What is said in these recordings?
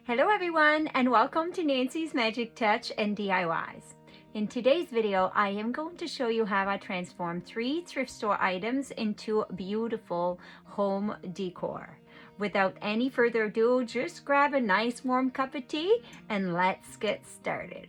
Hello everyone and welcome to Nancy's Magic Touch and DIYs. In today's video, I am going to show you how I transform 3 thrift store items into beautiful home decor. Without any further ado, just grab a nice warm cup of tea and let's get started.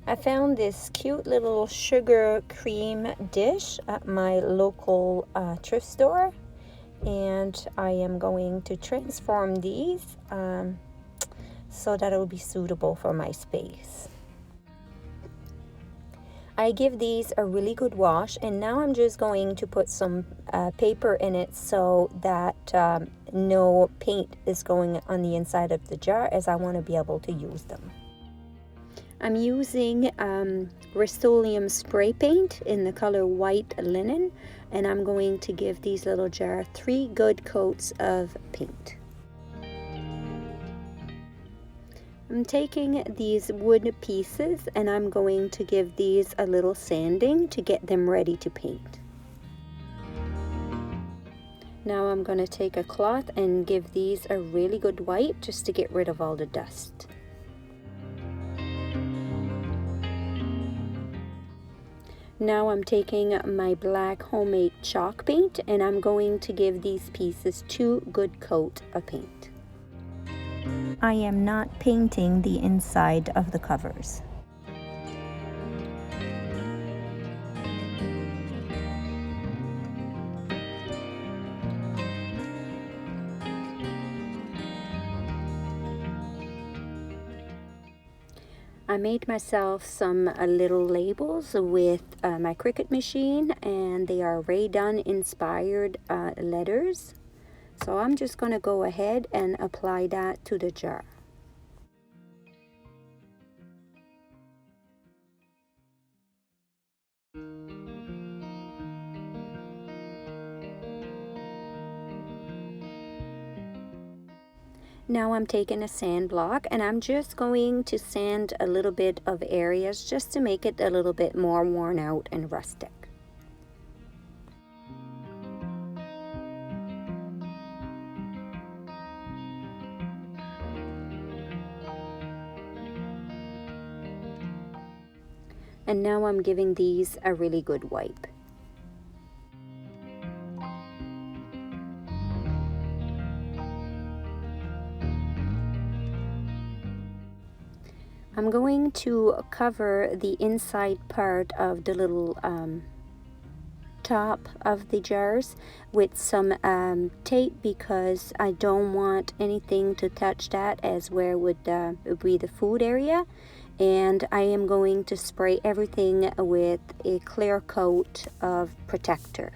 I found this cute little sugar cream dish at my local thrift store, and I am going to transform these so that it will be suitable for my space. I give these a really good wash, and now I'm just going to put some paper in it so that no paint is going on the inside of the jar, as I want to be able to use them. I'm using Rust-Oleum spray paint in the color white linen, and I'm going to give these little jars 3 good coats of paint. I'm taking these wood pieces and I'm going to give these a little sanding to get them ready to paint. Now I'm going to take a cloth and give these a really good wipe just to get rid of all the dust. Now I'm taking my black homemade chalk paint and I'm going to give these pieces 2 good coats of paint. I am not painting the inside of the covers. I made myself some little labels with my Cricut machine, and they are Ray Dunn inspired letters. So I'm just going to go ahead and apply that to the jar. Now I'm taking a sand block and I'm just going to sand a little bit of areas just to make it a little bit more worn out and rustic. And now I'm giving these a really good wipe. I'm going to cover the inside part of the little top of the jars with some tape, because I don't want anything to touch that, as where would be the food area. And I am going to spray everything with a clear coat of protector.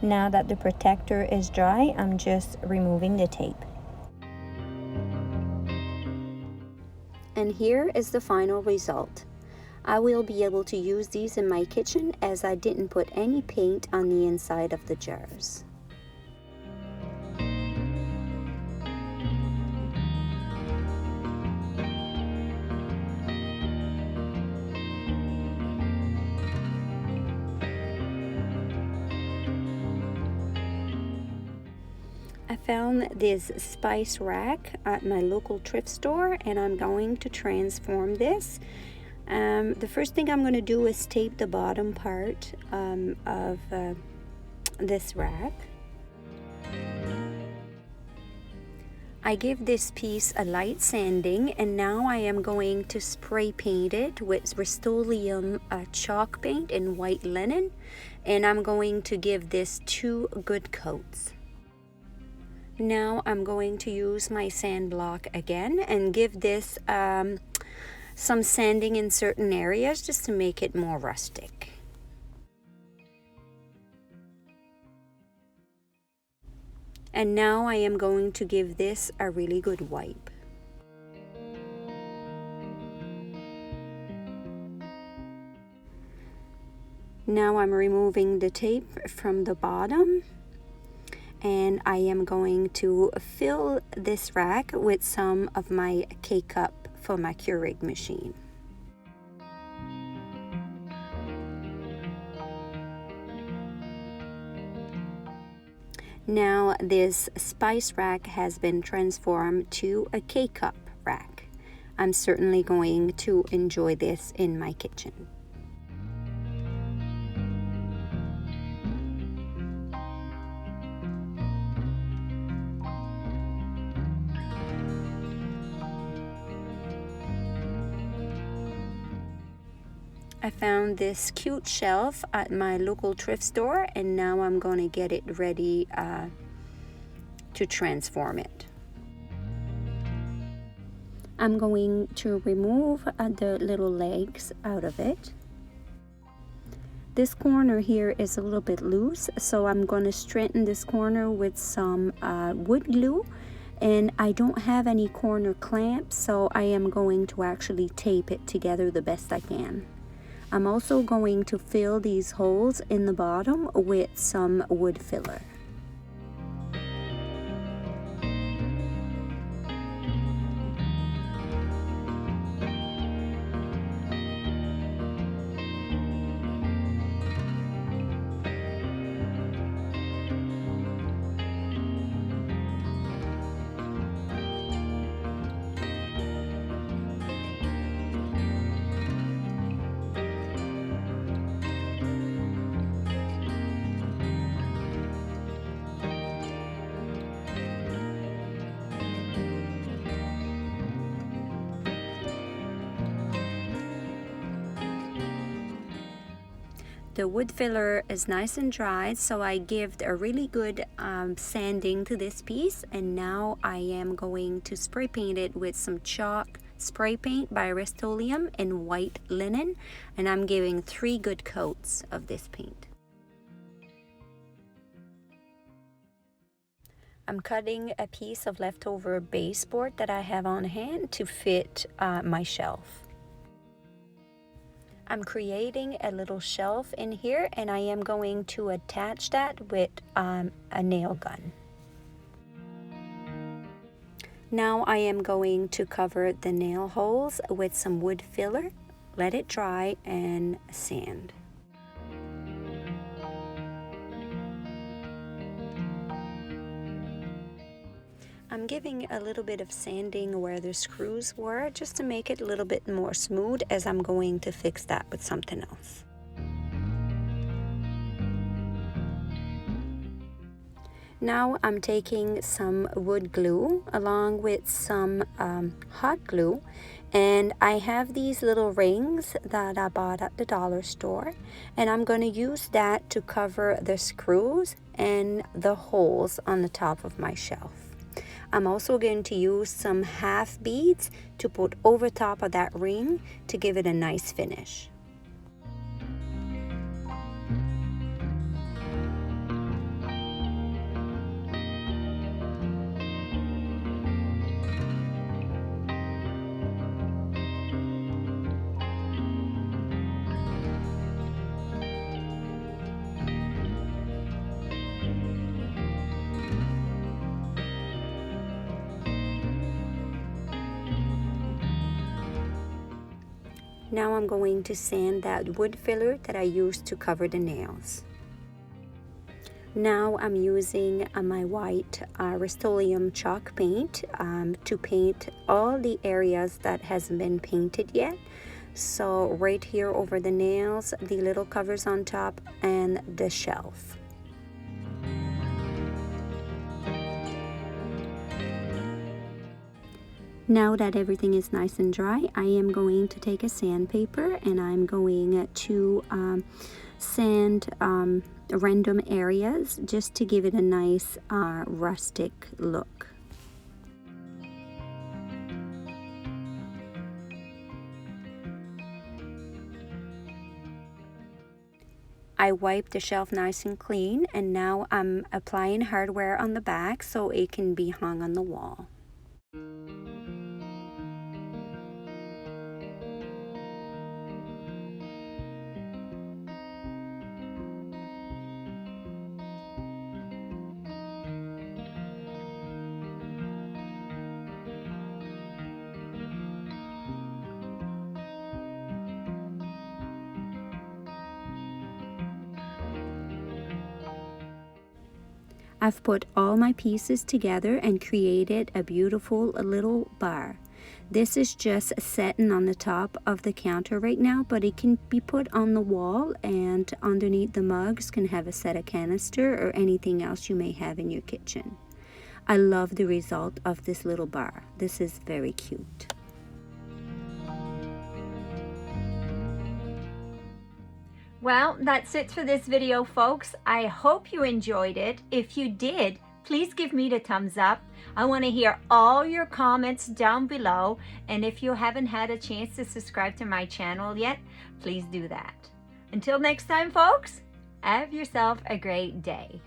Now that the protector is dry, I'm just removing the tape. And here is the final result. I will be able to use these in my kitchen, as I didn't put any paint on the inside of the jars. I found this spice rack at my local thrift store, and I'm going to transform this. The first thing I'm going to do is tape the bottom part of this rack. I give this piece a light sanding, and now I am going to spray paint it with Rust-Oleum chalk paint in white linen, and I'm going to give this 2 good coats. Now I'm going to use my sand block again and give this some sanding in certain areas just to make it more rustic. And now I am going to give this a really good wipe. Now I'm removing the tape from the bottom, and I am going to fill this rack with some of my K-Cup for my Keurig machine. Now this spice rack has been transformed to a K-Cup rack. I'm certainly going to enjoy this in my kitchen. I found this cute shelf at my local thrift store, and now I'm going to get it ready to transform it. I'm going to remove the little legs out of it. This corner here is a little bit loose, so I'm going to straighten this corner with some wood glue. And I don't have any corner clamps, so I am going to actually tape it together the best I can. I'm also going to fill these holes in the bottom with some wood filler. The wood filler is nice and dry, so I give a really good sanding to this piece, and now I am going to spray paint it with some chalk spray paint by Rust-Oleum in white linen, and I'm giving 3 good coats of this paint. I'm cutting a piece of leftover baseboard that I have on hand to fit my shelf. I'm creating a little shelf in here, and I am going to attach that with a nail gun. Now I am going to cover the nail holes with some wood filler, let it dry, and sand. I'm giving a little bit of sanding where the screws were, just to make it a little bit more smooth, as I'm going to fix that with something else. Now I'm taking some wood glue along with some hot glue, and I have these little rings that I bought at the dollar store, and I'm going to use that to cover the screws and the holes on the top of my shelf. I'm also going to use some half beads to put over top of that ring to give it a nice finish. Now I'm going to sand that wood filler that I used to cover the nails. Now I'm using my white Rust-Oleum chalk paint to paint all the areas that hasn't been painted yet. So right here over the nails, the little covers on top, and the shelf. Now that everything is nice and dry, I am going to take a sandpaper, and I'm going to sand random areas just to give it a nice rustic look. I wiped the shelf nice and clean, and now I'm applying hardware on the back so it can be hung on the wall. I've put all my pieces together and created a beautiful little bar. This is just setting on the top of the counter right now, but it can be put on the wall, and underneath the mugs can have a set of canister or anything else you may have in your kitchen. I love the result of this little bar. This is very cute. Well, that's it for this video, folks. I hope you enjoyed it. If you did, please give me the thumbs up. I want to hear all your comments down below. And if you haven't had a chance to subscribe to my channel yet, please do that. Until next time, folks, have yourself a great day.